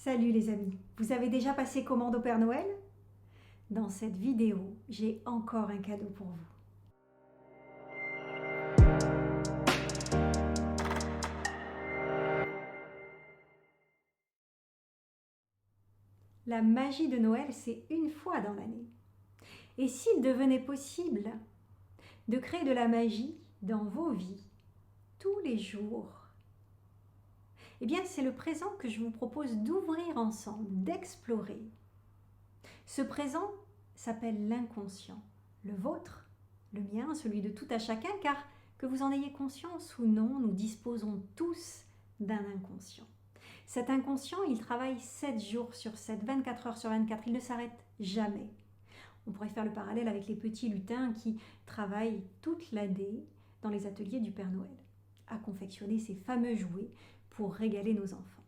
Salut les amis, vous avez déjà passé commande au Père Noël? Dans cette vidéo, j'ai encore un cadeau pour vous. La magie de Noël, c'est une fois dans l'année. Et s'il devenait possible de créer de la magie dans vos vies, tous les jours, eh bien c'est le présent que je vous propose d'ouvrir ensemble, d'explorer. Ce présent s'appelle l'inconscient, le vôtre, le mien, celui de tout à chacun, car que vous en ayez conscience ou non, nous disposons tous d'un inconscient. Cet inconscient, il travaille 7 jours sur 7, 24 heures sur 24, il ne s'arrête jamais. On pourrait faire le parallèle avec les petits lutins qui travaillent toute l'année dans les ateliers du Père Noël, à confectionner ces fameux jouets pour régaler nos enfants.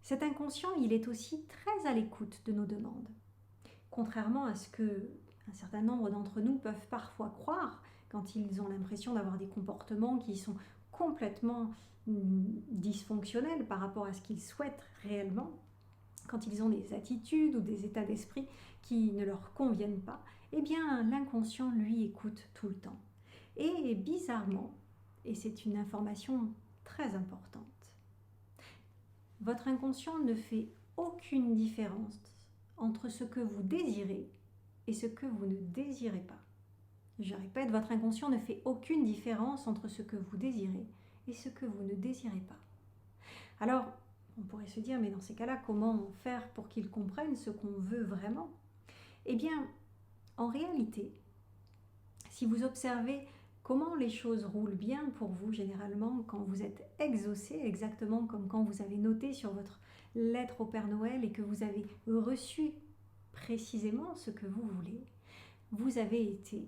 Cet inconscient, il est aussi très à l'écoute de nos demandes. Contrairement à ce que un certain nombre d'entre nous peuvent parfois croire quand ils ont l'impression d'avoir des comportements qui sont complètement dysfonctionnels par rapport à ce qu'ils souhaitent réellement, quand ils ont des attitudes ou des états d'esprit qui ne leur conviennent pas, eh bien l'inconscient lui écoute tout le temps. Et bizarrement, et c'est une information très importante, votre inconscient ne fait aucune différence entre ce que vous désirez et ce que vous ne désirez pas. Je répète, votre inconscient ne fait aucune différence entre ce que vous désirez et ce que vous ne désirez pas. Alors, on pourrait se dire, mais dans ces cas-là, comment faire pour qu'il comprenne ce qu'on veut vraiment? Eh bien, en réalité, si vous observez comment les choses roulent bien pour vous, généralement, quand vous êtes exaucé, exactement comme quand vous avez noté sur votre lettre au Père Noël et que vous avez reçu précisément ce que vous voulez, vous avez été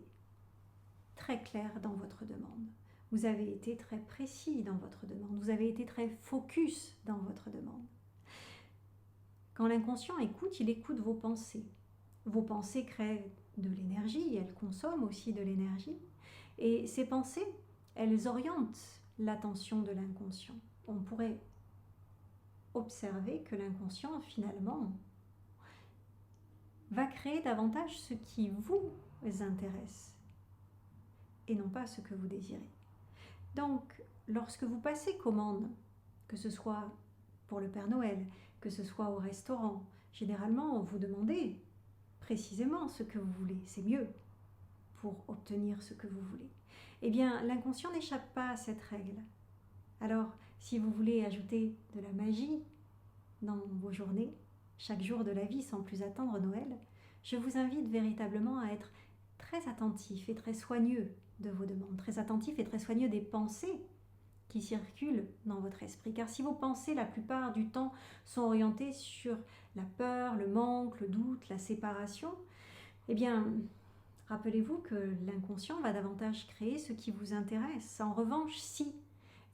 très clair dans votre demande. Vous avez été très précis dans votre demande. Vous avez été très focus dans votre demande. Quand l'inconscient écoute, il écoute vos pensées. Vos pensées créent de l'énergie, elles consomment aussi de l'énergie. Et ces pensées, elles orientent l'attention de l'inconscient. On pourrait observer que l'inconscient, finalement, va créer davantage ce qui vous intéresse et non pas ce que vous désirez. Donc, lorsque vous passez commande, que ce soit pour le Père Noël, que ce soit au restaurant, généralement, vous demandez précisément ce que vous voulez. C'est mieux pour obtenir ce que vous voulez. Eh bien, l'inconscient n'échappe pas à cette règle. Alors, si vous voulez ajouter de la magie dans vos journées, chaque jour de la vie sans plus attendre Noël, je vous invite véritablement à être très attentif et très soigneux de vos demandes, très attentif et très soigneux des pensées qui circulent dans votre esprit. Car si vos pensées, la plupart du temps, sont orientées sur la peur, le manque, le doute, la séparation, eh bien, rappelez-vous que l'inconscient va davantage créer ce qui vous intéresse. En revanche, si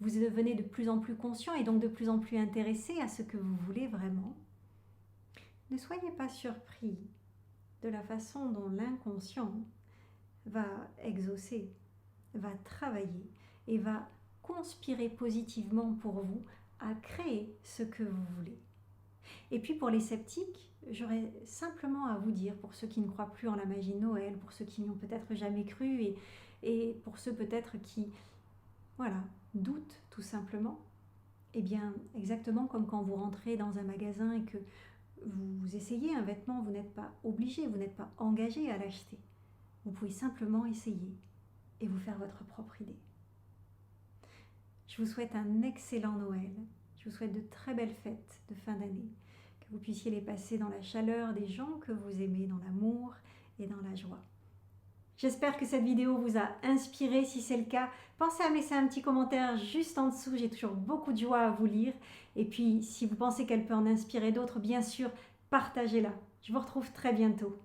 vous devenez de plus en plus conscient et donc de plus en plus intéressé à ce que vous voulez vraiment, ne soyez pas surpris de la façon dont l'inconscient va exaucer, va travailler et va conspirer positivement pour vous à créer ce que vous voulez. Et puis pour les sceptiques, j'aurais simplement à vous dire, pour ceux qui ne croient plus en la magie de Noël, pour ceux qui n'y ont peut-être jamais cru et pour ceux peut-être qui doutent tout simplement, eh bien exactement comme quand vous rentrez dans un magasin et que vous essayez un vêtement, vous n'êtes pas obligé, vous n'êtes pas engagé à l'acheter. Vous pouvez simplement essayer et vous faire votre propre idée. Je vous souhaite un excellent Noël. Je vous souhaite de très belles fêtes de fin d'année. Que vous puissiez les passer dans la chaleur des gens que vous aimez, dans l'amour et dans la joie. J'espère que cette vidéo vous a inspiré. Si c'est le cas, pensez à me laisser un petit commentaire juste en dessous. J'ai toujours beaucoup de joie à vous lire. Et puis, si vous pensez qu'elle peut en inspirer d'autres, bien sûr, partagez-la. Je vous retrouve très bientôt.